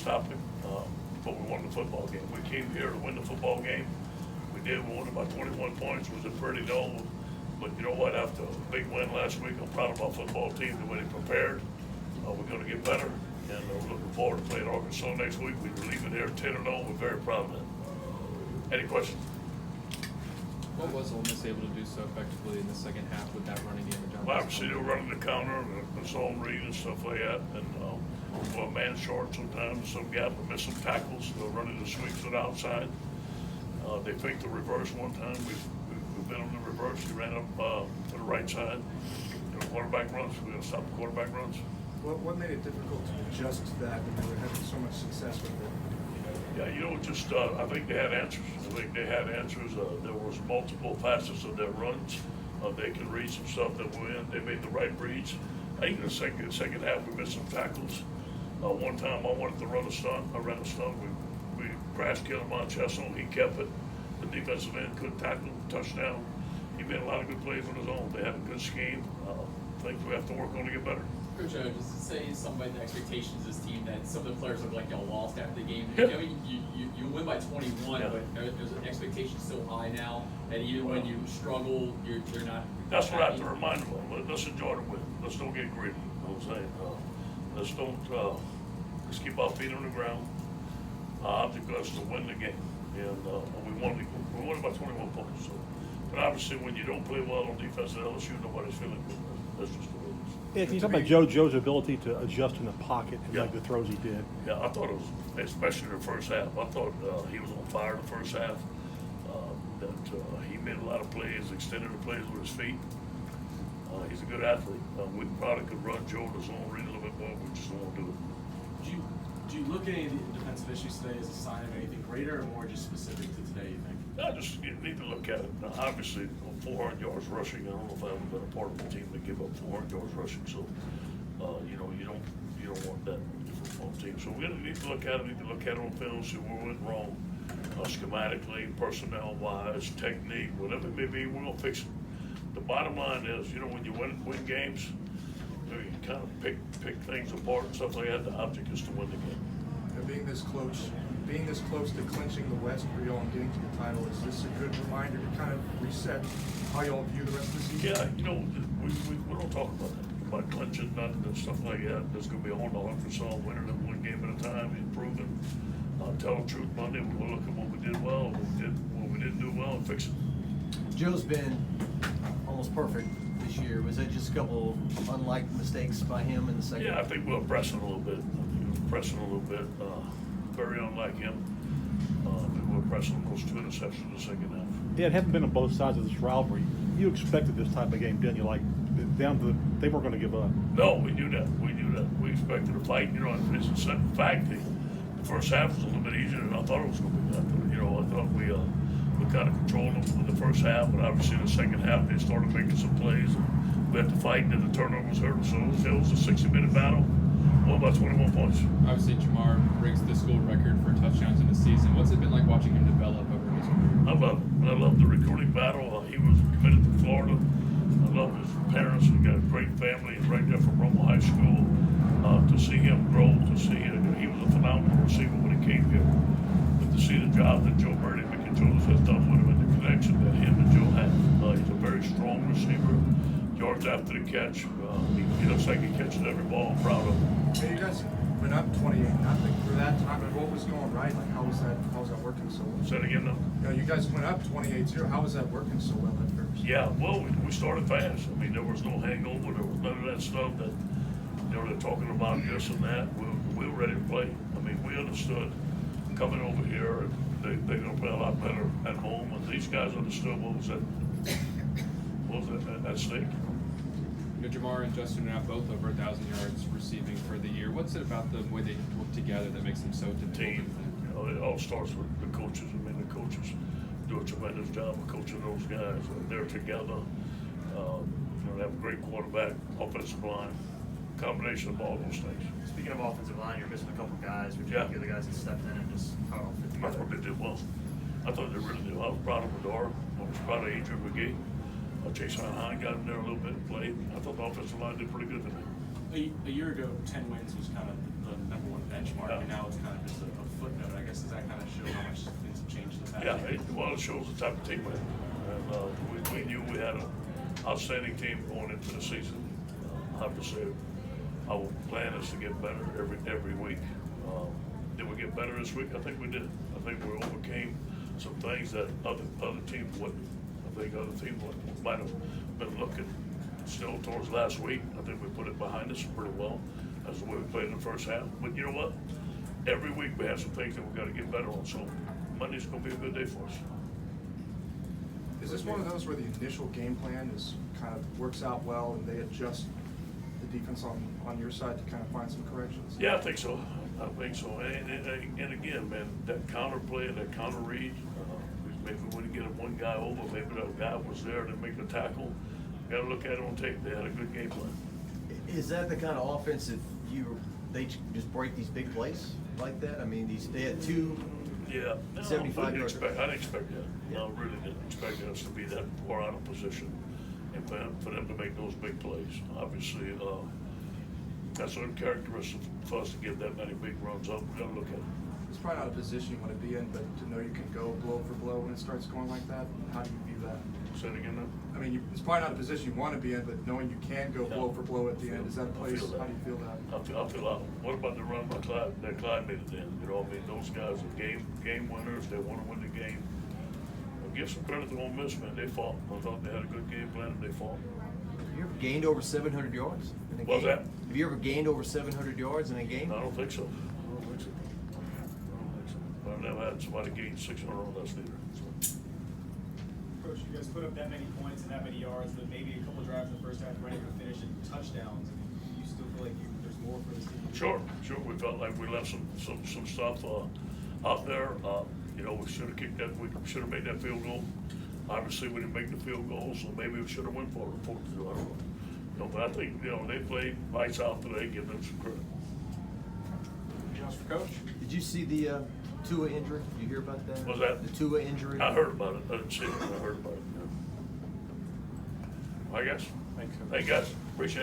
stop him, but we won the football game. We came here to win the football game. We did. We won by 21 points. It was a pretty dull. But you know what? After a big win last week, I'm proud of our football team, the way they prepared. We're going to get better, and we're looking forward to playing Arkansas next week. We're leaving here 10-0. We're very proud of that. Any questions? What was Ole Miss able to do so effectively in the second half with that running game? Well, obviously, they were running the counter, the zone read and stuff like that, and well, man short sometimes, some gap, we missed some tackles, running the sweeps to the outside. They faked the reverse one time. We've been on the reverse. He ran up to the right side. Quarterback runs. We're going to stop the quarterback runs. What made it difficult to adjust to that when they were having so much success with it? Yeah, just I think they had answers. There was multiple facets of their runs. They can read some stuff that went in. They made the right reads. I think in the second half we missed some tackles. One time I wanted to run a stunt. I ran a stunt. We crash killed him on Chesson. He kept it. The defensive end couldn't tackle him. Touchdown. He made a lot of good plays on his own. They had a good scheme. Things we have to work on to get better. Coach, does it say something about the expectations of this team that some of the players look like y'all lost after the game? Yeah. I mean, you win by 21, yeah. but there's an expectation so high now that even when you struggle, you're not. That's what I have to remind them of. Let's enjoy the win. Let's don't get greedy. You know what I'm saying? Let's keep our feet on the ground. Our object was to win the game, and we won by 21 points. So, but obviously, when you don't play well on defense at LSU, nobody's feeling good. That's just the way it is. Yeah, can you talk about Joe's ability to adjust in the pocket and make the throws he did? Yeah, I thought it was, especially in the first half, I thought he was on fire the first half. He made a lot of plays, extended the plays with his feet. He's a good athlete. We probably could run Joe to zone read a little bit more, we just don't want to do it. Do you look at any of the defensive issues today as a sign of anything greater or more just specific to today, you think? You need to look at it. Now, obviously, 400 yards rushing, I don't know if I ever been a part of a team that give up 400 yards rushing, so, you don't want that from a team. So we're gonna need to look at it, on film, see where we went wrong, schematically, personnel-wise, technique, whatever it may be, we're gonna fix it. The bottom line is, when you win games, you kind of pick things apart and stuff like that. The object is to win the game. Being this close to clinching the West for y'all and getting to the title, is this a good reminder to kind of reset how y'all view the rest of the season? Yeah, we don't talk about clinching, nothing and stuff like that. There's going to be a whole lot of emphasis on winning them one game at a time, improving. Tell the truth Monday. We'll look at what we did well, what we didn't do well, and fix it. Joe's been almost perfect this year. Was that just a couple unliked mistakes by him in the second? Yeah, I think we're pressing a little bit. Very unlike him. We were pressing almost 2 interceptions in the second half. Yeah, it hadn't been on both sides of this rivalry. You expected this type of game, didn't you? Like they weren't going to give up. No, we knew that. We expected a fight. It's a fact. The first half was a little bit easier than I thought it was going to be. I thought we kind of controlled them in the first half, but obviously in the second half they started making some plays. We had to fight, and then the turnovers hurt us. So it was a 60-minute battle. Won by 21 points. Obviously, Jamar breaks the school record for touchdowns in a season. What's it been like watching him develop over his career? I love the recruiting battle. He was committed to Florida. I love his parents. He got a great family right there from Romo High School. To see him grow, he was a phenomenal receiver when he came here. But to see the job that Joe Brady McIntosh has done with him and the connection that him and Joe have, he's a very strong receiver. Yards after the catch, he looks like he catches every ball. I'm proud of him. Hey, you guys went up 28-0 for that time. What was going right? Like, how was that working so well? Say it again, though. You guys went up 28-0. How was that working so well at first? Yeah, well, we started fast. There was no hangover. There was none of that stuff that they're talking about this and that. We were ready to play. We understood coming over here, they're going to play a lot better at home. And these guys understood what was at stake. Jamar and Justin are now both over 1,000 yards receiving for the year. What's it about the way they work together that makes them so difficult? Team. It all starts with the coaches. The coaches do a tremendous job of coaching those guys. They're together. They have a great quarterback, offensive line, combination of all those things. Speaking of offensive line, you're missing a couple guys. Would you Yeah. give the guys that stepped in and just how it all fit I together? thought they did well. I thought they really did. I was proud of Medora. I was proud of Adrian McGee. Jason Hine got in there a little bit and played. I thought the offensive line did pretty good today. A year ago, 10 wins was kind of the number one benchmark, Yeah. and now it's kind of Yeah, well, it shows the type of team we have. And we knew we had an outstanding team going into the season. I have to say, our plan is to get better every week. Did we get better this week? I think we did. I think we overcame some things that other teams wouldn't. I think other teams might have been looking still towards last week. I think we put it behind us pretty well as the way we played in the first half. But you know what? Every week we have some things that we've got to get better on. So Monday's going to be a good day for us. Is this one of those where the initial game plan is kind of works out well and they adjust the defense on your side to kind of find some corrections? Yeah, I think so. I think so. And again, man, that counter play and that counter read, maybe we wouldn't get one guy over, maybe that guy was there to make the tackle. Got to look at it on tape. They had a good game plan. Is that the kind of offense that they just break these big plays like that? I mean, they had two. Yeah, no, 75 I didn't yards. expect that. Yeah. No, really didn't expect us to be that far out of position and for them to make those big plays. Obviously, that's uncharacteristic for us to get that many big runs up. We got to look at it. It's probably not a position you want to be in, but to know you can go blow for blow when it starts going like that, how do you view that? Say it again now. I mean, it's probably not a position you want to be in, but knowing you can go blow for blow at the end, is that a I place, feel that. how do you feel that? I feel out. What about the run by Clyde? That Clyde made it then. You know, I mean, those guys are game winners. They want to win the game. I'll give some credit to Ole Miss, man. They fought. I thought they had a good game plan and they fought. Have you ever gained over 700 yards in a game? What's that? Have you ever gained over 700 yards in a game? I don't think so. I don't think so. I've never had somebody gain 600 on us either. So. Coach, you guys put up that many points and that many yards, but maybe a couple drives in the first half weren't able to finish in touchdowns. Do you still feel like there's more for this team? Sure. We felt like we left some stuff out there. You know, we should have kicked that. We should have made that field goal. Obviously, we didn't make the field goal, so maybe we should have went for it. I don't know. You know, but I think they played lights out today. Give them some credit. Anything else for Coach? Did you see the Tua injury? Did you hear about that? What's that? The Tua injury? I heard about it. I didn't see it. I heard about it. Yeah. I guess. Thanks. Hey guys, appreciate it.